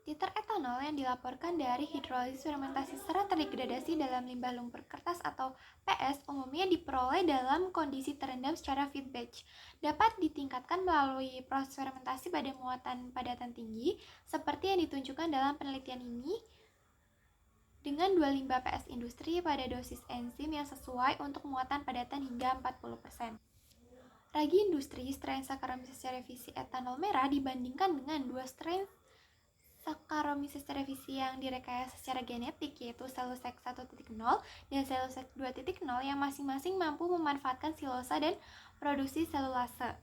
Titer etanol yang dilaporkan dari hidrolisis fermentasi serat terdegradasi dalam limbah lumpur kertas atau PS umumnya diperoleh dalam kondisi terendam secara feed batch. Dapat ditingkatkan melalui proses fermentasi pada muatan padatan tinggi seperti yang ditunjukkan dalam penelitian ini dengan 2 limbah PS industri pada dosis enzim yang sesuai untuk muatan padatan hingga 40%. Ragi industri strain Saccharomyces cerevisiae etanol merah dibandingkan dengan 2 strain Saccharomyces cerevisiae yang direkayasa secara genetik, yaitu Cellucec 1.0 dan Cellucec 2.0 yang masing-masing mampu memanfaatkan silosa dan produksi selulase.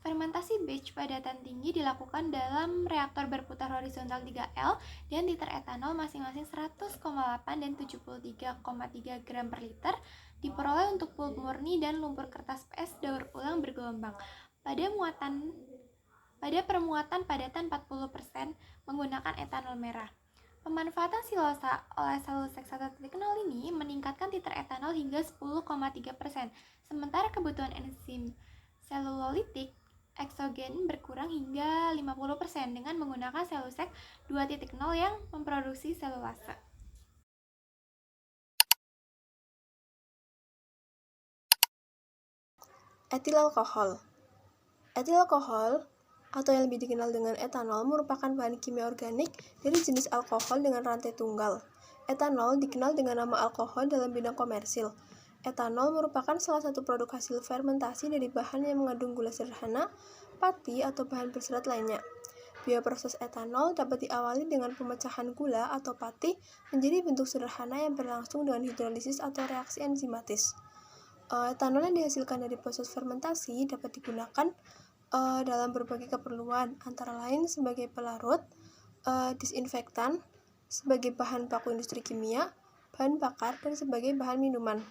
Fermentasi batch padatan tinggi dilakukan dalam reaktor berputar horizontal 3L dan liter etanol masing-masing 100,8 dan 73,3 gram per liter diperoleh untuk pulp murni dan lumpur kertas PS daur ulang bergelombang. Pada permuatan padatan 40% menggunakan etanol merah. Pemanfaatan silosa oleh Cellucec 1.0 ini meningkatkan titer etanol hingga 10,3%, sementara kebutuhan enzim selulolitik eksogen berkurang hingga 50% dengan menggunakan Cellucec 2.0 yang memproduksi selulase. Etil alkohol. Etil alkohol atau yang lebih dikenal dengan etanol merupakan bahan kimia organik dari jenis alkohol dengan rantai tunggal. Etanol dikenal dengan nama alkohol dalam bidang komersil. Etanol merupakan salah satu produk hasil fermentasi dari bahan yang mengandung gula sederhana, pati, atau bahan berserat lainnya. Bioproses etanol dapat diawali dengan pemecahan gula atau pati menjadi bentuk sederhana yang berlangsung dengan hidrolisis atau reaksi enzimatis. Etanol yang dihasilkan dari proses fermentasi dapat digunakan dalam berbagai keperluan, antara lain sebagai pelarut, disinfektan, sebagai bahan baku industri kimia, bahan bakar, dan sebagai bahan minuman.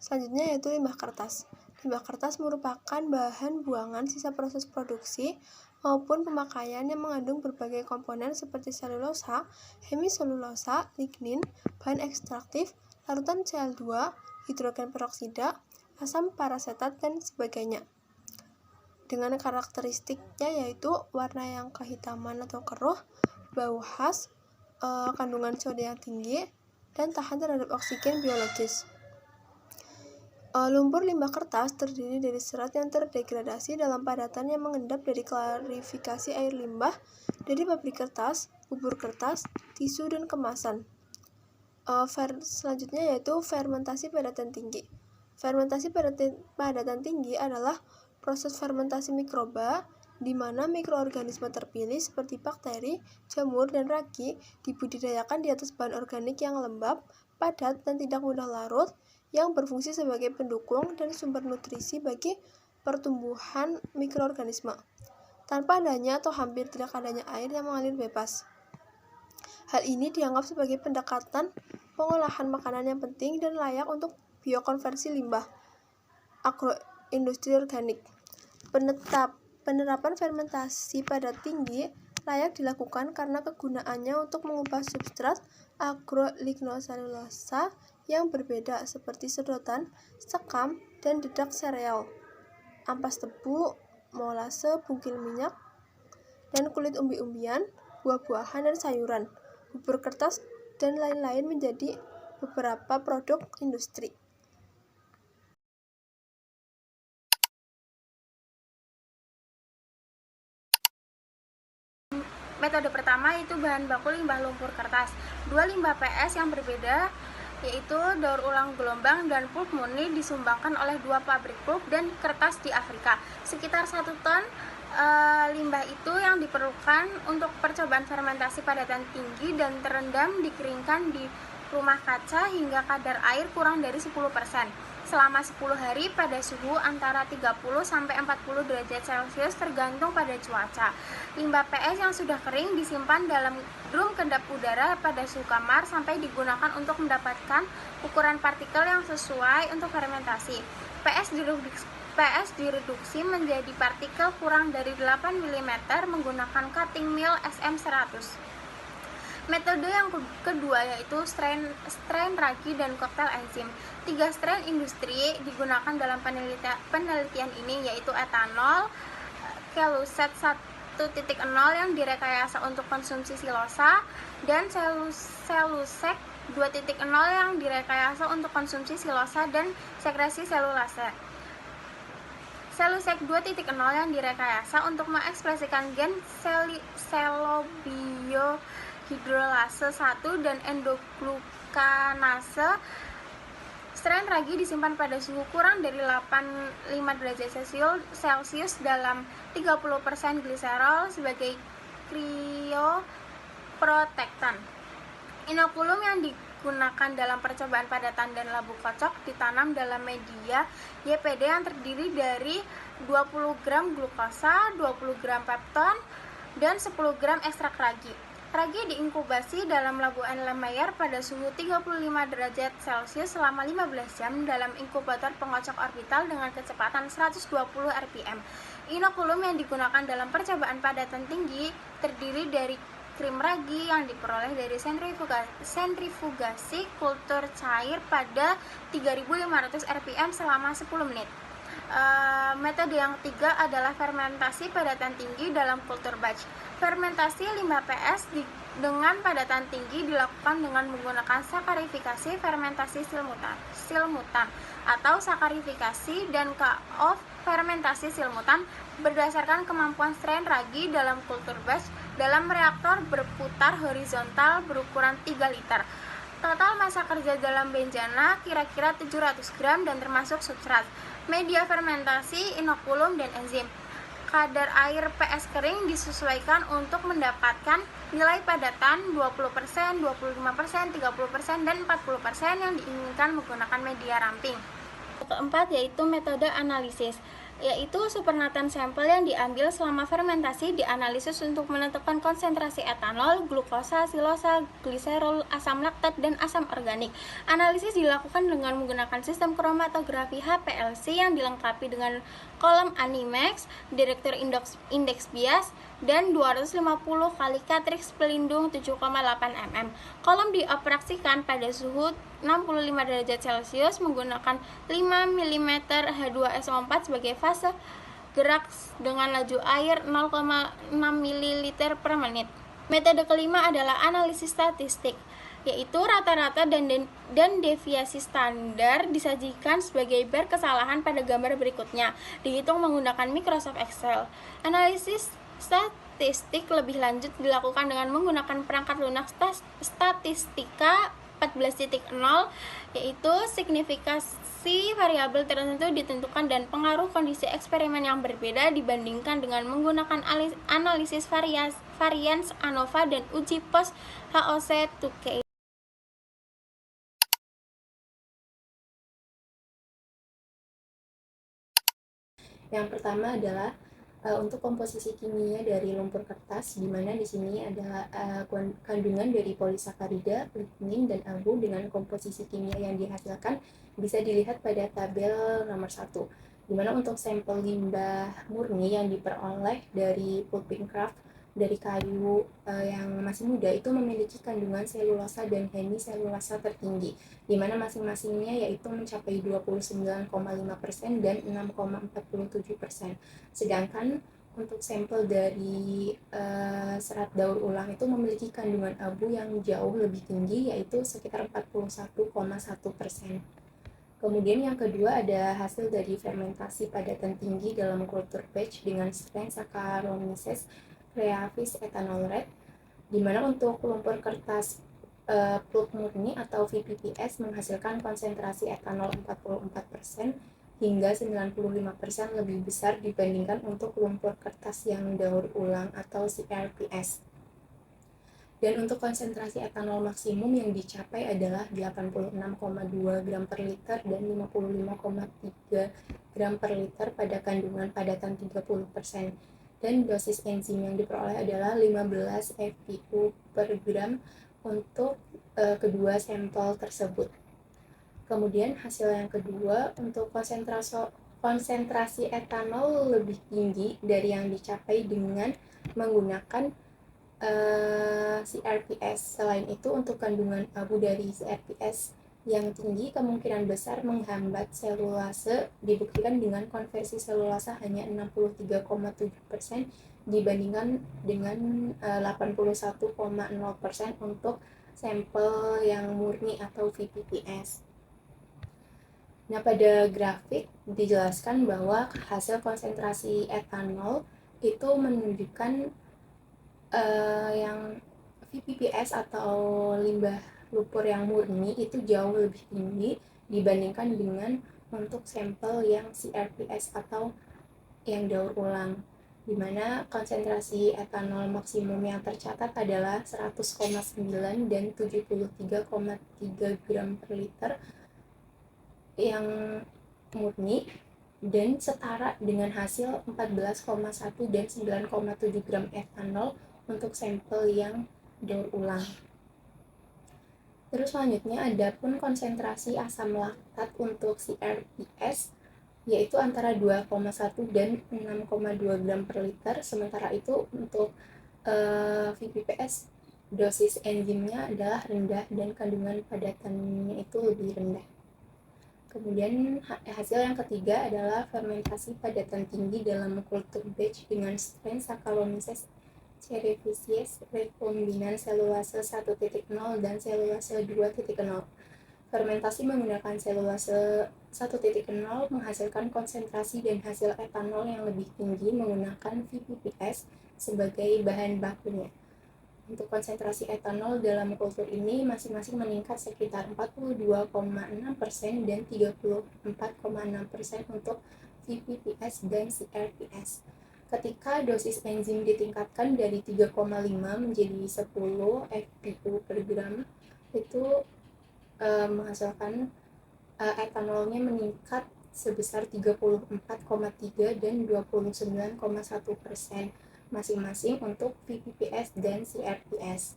Selanjutnya yaitu limbah kertas. Limbah kertas merupakan bahan buangan sisa proses produksi maupun pemakaian yang mengandung berbagai komponen seperti selulosa, hemiselulosa, lignin, bahan ekstraktif, larutan Cl2, hidrogen peroksida, asam parasetat, dan sebagainya. Dengan karakteristiknya yaitu warna yang kehitaman atau keruh, bau khas, kandungan soda yang tinggi, dan tahan terhadap oksigen biologis. Lumpur limbah kertas terdiri dari serat yang terdegradasi dalam padatan yang mengendap dari klarifikasi air limbah dari pabrik kertas, bubur kertas, tisu, dan kemasan. Selanjutnya yaitu fermentasi padatan tinggi. Fermentasi padatan tinggi adalah proses fermentasi mikroba di mana mikroorganisme terpilih seperti bakteri, jamur, dan ragi dibudidayakan di atas bahan organik yang lembab, padat, dan tidak mudah larut, yang berfungsi sebagai pendukung dan sumber nutrisi bagi pertumbuhan mikroorganisme, tanpa adanya atau hampir tidak adanya air yang mengalir bebas. Hal ini dianggap sebagai pendekatan pengolahan makanan yang penting dan layak untuk biokonversi limbah agroindustri organik. Penerapan fermentasi padat tinggi layak dilakukan karena kegunaannya untuk mengubah substrat agrolignoselulosa yang berbeda seperti sedotan, sekam, dan dedak sereal, ampas tebu, molase, bungkil minyak, dan kulit umbi-umbian, buah-buahan, dan sayuran, bubur kertas, dan lain-lain menjadi beberapa produk industri. Metode pertama itu bahan baku limbah lumpur kertas. Dua limbah PS yang berbeda yaitu daur ulang gelombang dan pulp murni disumbangkan oleh dua pabrik pulp dan kertas di Afrika. Sekitar 1 ton limbah itu yang diperlukan untuk percobaan fermentasi padatan tinggi dan terendam dikeringkan di rumah kaca hingga kadar air kurang dari 10%. Selama 10 hari pada suhu antara 30-40 derajat Celcius tergantung pada cuaca. Limbah PS yang sudah kering disimpan dalam drum kedap udara pada suhu kamar sampai digunakan untuk mendapatkan ukuran partikel yang sesuai untuk fermentasi. PS direduksi menjadi partikel kurang dari 8 mm menggunakan cutting mill SM100. Metode yang kedua yaitu strain ragi dan koktail enzim. 3 strain industri digunakan dalam penelitian ini yaitu etanol, Cellucec 1.0 yang direkayasa untuk konsumsi silosa, dan selusek 2.0 yang direkayasa untuk konsumsi silosa dan sekresi selulase. Selusek 2.0 yang direkayasa untuk mengekspresikan gen selobiohidrolase 1 dan endoglukanase. Strain ragi disimpan pada suhu kurang dari 85 derajat Celcius dalam 30% gliserol sebagai cryoprotektan. Inokulum yang digunakan dalam percobaan padatan dan labu kocok ditanam dalam media YPD yang terdiri dari 20 gram glukosa, 20 gram pepton, dan 10 gram ekstrak ragi. Ragi diinkubasi dalam labu Erlenmeyer pada suhu 35 derajat Celcius selama 15 jam dalam inkubator pengocok orbital dengan kecepatan 120 rpm. Inokulum yang digunakan dalam percobaan padatan tinggi terdiri dari krim ragi yang diperoleh dari sentrifugasi kultur cair pada 3500 rpm selama 10 menit. Metode yang ketiga adalah fermentasi padatan tinggi dalam kultur batch. Fermentasi limbah PS dengan padatan tinggi dilakukan dengan menggunakan sakarifikasi fermentasi silmutan atau sakarifikasi dan K-off fermentasi silmutan berdasarkan kemampuan strain ragi dalam kultur batch dalam reaktor berputar horizontal berukuran 3 liter. Total massa kerja dalam benjana kira-kira 700 gram dan termasuk substrat, media fermentasi, inokulum, dan enzim. Kadar air PS kering disesuaikan untuk mendapatkan nilai padatan 20%, 25%, 30%, dan 40% yang diinginkan menggunakan media ramping. Keempat yaitu metode analisis, yaitu supernatan sampel yang diambil selama fermentasi dianalisis untuk menentukan konsentrasi etanol, glukosa, silosa, gliserol, asam laktat, dan asam organik. Analisis dilakukan dengan menggunakan sistem kromatografi HPLC yang dilengkapi dengan kolom Animex, detektor indeks bias, dan 250 kali Catrix pelindung 7,8 mm. Kolom dioperasikan pada suhu 65 derajat Celcius menggunakan 5 mm H2SO4 sebagai fase gerak dengan laju air 0,6 ml per menit. Metode kelima adalah analisis statistik, yaitu rata-rata dan deviasi standar disajikan sebagai bar kesalahan pada gambar berikutnya, dihitung menggunakan Microsoft Excel. Analisis statistik lebih lanjut dilakukan dengan menggunakan perangkat lunak statistika 14.0, yaitu signifikasi variabel tertentu ditentukan dan pengaruh kondisi eksperimen yang berbeda dibandingkan dengan menggunakan analisis varians ANOVA dan uji post HOC2K. Yang pertama adalah untuk komposisi kimia dari lumpur kertas, di mana di sini adalah kandungan dari polisakarida, lignin, dan abu dengan komposisi kimia yang dihasilkan bisa dilihat pada tabel nomor 1, di mana untuk sampel limbah murni yang diperoleh dari pulping kraft dari kayu yang masih muda itu memiliki kandungan selulosa dan hemiselulosa tertinggi, di mana masing-masingnya yaitu mencapai 29,5% dan 6,47%. Sedangkan untuk sampel dari serat daur ulang itu memiliki kandungan abu yang jauh lebih tinggi, yaitu sekitar 41,1%. Kemudian yang kedua ada hasil dari fermentasi padatan tinggi dalam kultur batch dengan strain Saccharomyces creavis ethanol red, di mana untuk lumpur kertas pulp murni atau VPPS menghasilkan konsentrasi etanol 44% hingga 95% lebih besar dibandingkan untuk lumpur kertas yang daur ulang atau CRPS. Dan untuk konsentrasi etanol maksimum yang dicapai adalah 86,2 gram per liter dan 55,3 gram per liter pada kandungan padatan 30%. Dan dosis enzim yang diperoleh adalah 15 FPU per gram untuk kedua sampel tersebut. Kemudian hasil yang kedua, untuk konsentrasi etanol lebih tinggi dari yang dicapai dengan menggunakan CRPS. Selain itu, untuk kandungan abu dari CRPS yang tinggi kemungkinan besar menghambat selulase dibuktikan dengan konversi selulase hanya 63,7% dibandingkan dengan 81,0% untuk sampel yang murni atau VPPS. Nah, pada grafik dijelaskan bahwa hasil konsentrasi etanol itu menunjukkan yang VPPS atau limbah lumpur yang murni itu jauh lebih tinggi dibandingkan dengan untuk sampel yang CRPS atau yang daur ulang, di mana konsentrasi etanol maksimum yang tercatat adalah 100,9 dan 73,3 gram per liter yang murni dan setara dengan hasil 14,1 dan 9,7 gram etanol untuk sampel yang daur ulang. Terus selanjutnya ada pun konsentrasi asam laktat untuk CRPS yaitu antara 2,1 dan 6,2 gram per liter, sementara itu untuk VPPS dosis enzimnya adalah rendah dan kandungan padatannya itu lebih rendah. Kemudian hasil yang ketiga adalah fermentasi padatan tinggi dalam kultur batch dengan strain Saccharomyces cerevisiae rekombinan selulase 1.0 dan selulase 2.0. Fermentasi menggunakan selulase 1.0 menghasilkan konsentrasi dan hasil etanol yang lebih tinggi menggunakan VPPS sebagai bahan bakunya. Untuk konsentrasi etanol dalam kultur ini masing-masing meningkat sekitar 42,6% dan 34,6% untuk VPPS dan CRPS. Ketika dosis enzim ditingkatkan dari 3,5 menjadi 10 FPU per gram, itu menghasilkan etanolnya meningkat sebesar 34,3 dan 29,1% masing-masing untuk VPPS dan CRPS.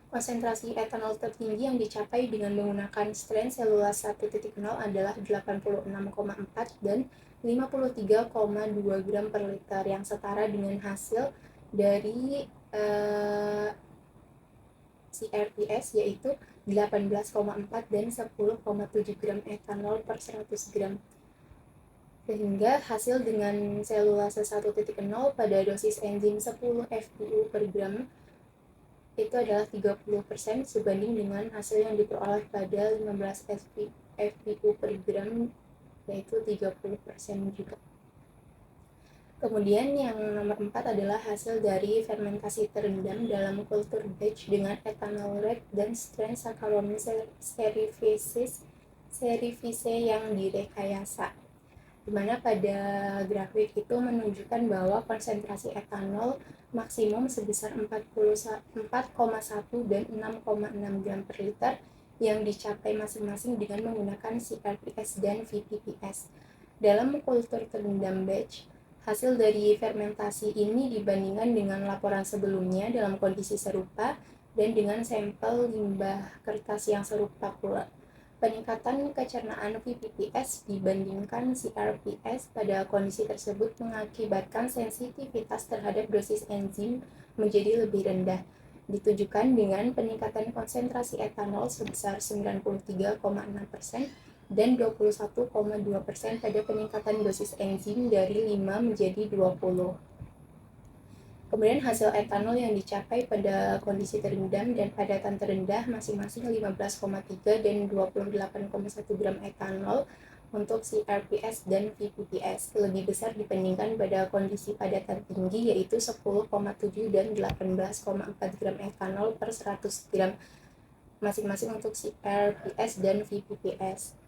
Konsentrasi etanol tertinggi yang dicapai dengan menggunakan strain selulase 1.0 adalah 86,4 dan 53,2 gram per liter yang setara dengan hasil dari CRPS yaitu 18,4 dan 10,7 gram etanol per 100 gram. Sehingga hasil dengan selulase 1.0 pada dosis enzim 10 FPU per gram itu adalah 30% sebanding dengan hasil yang diperoleh pada 15 FPU per gram yaitu 30% juga. Kemudian yang nomor 4 adalah hasil dari fermentasi terendam dalam kultur batch dengan ethanol rate dan strain Saccharomyces cerevisiae yang direkayasa. Di mana pada grafik itu menunjukkan bahwa konsentrasi etanol maksimum sebesar 4,1 dan 6,6 gram per liter yang dicapai masing-masing dengan menggunakan CRPS dan VPPS. Dalam kultur terendam batch, hasil dari fermentasi ini dibandingkan dengan laporan sebelumnya dalam kondisi serupa dan dengan sampel limbah kertas yang serupa pula. Peningkatan kecernaan VPPS dibandingkan CRPS pada kondisi tersebut mengakibatkan sensitivitas terhadap dosis enzim menjadi lebih rendah, ditunjukkan dengan peningkatan konsentrasi etanol sebesar 93,6% dan 21,2% pada peningkatan dosis enzim dari 5 menjadi 20. Kemudian hasil etanol yang dicapai pada kondisi terendam dan padatan terendah masing-masing 15,3 dan 28,1 gram etanol untuk CRPS dan VPPS lebih besar dibandingkan pada kondisi padatan tinggi yaitu 10,7 dan 18,4 gram etanol per 100 gram masing-masing untuk CRPS dan VPPS.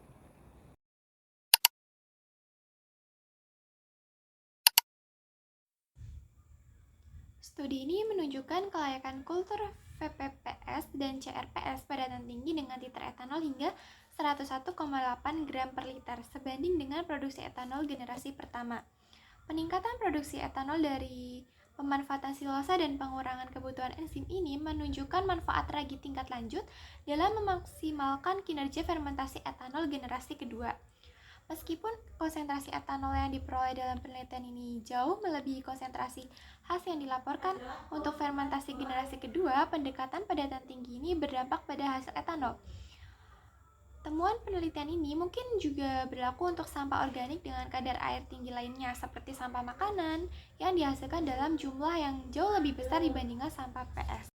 Studi ini menunjukkan kelayakan kultur VPPS dan CRPS padatan tinggi dengan titer etanol hingga 101,8 gram per liter sebanding dengan produksi etanol generasi pertama. Peningkatan produksi etanol dari pemanfaatan silosa dan pengurangan kebutuhan enzim ini menunjukkan manfaat ragi tingkat lanjut dalam memaksimalkan kinerja fermentasi etanol generasi kedua. Meskipun konsentrasi etanol yang diperoleh dalam penelitian ini jauh melebihi konsentrasi hasil yang dilaporkan untuk fermentasi generasi kedua, pendekatan padatan tinggi ini berdampak pada hasil etanol. Temuan penelitian ini mungkin juga berlaku untuk sampah organik dengan kadar air tinggi lainnya, seperti sampah makanan yang dihasilkan dalam jumlah yang jauh lebih besar dibandingkan sampah PS.